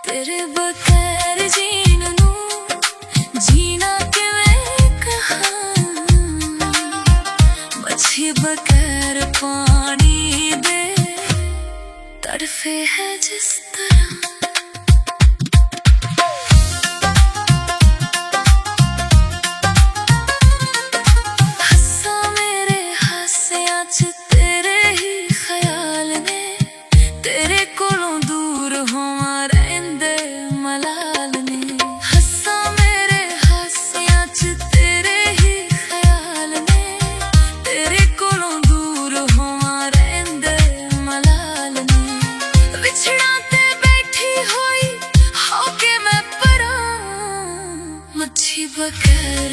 तेरे बगैर जीने नू जीना किवें कहां, मच्छी बगैर पानी दे तड़फे है जिस तरह। हस्सा मेरे हासियां च तेरे ही ख्याल ने, तेरे कोलों दूर होवां रहिंदे मलाल ने। हस्सा मेरे हासियां च तेरे ही ख्याल ने, तेरे कोलों दूर होवां रहिंदे मलाल ने। विछड़ा ते बैठी होई होके मैं परां, मच्छी बगैर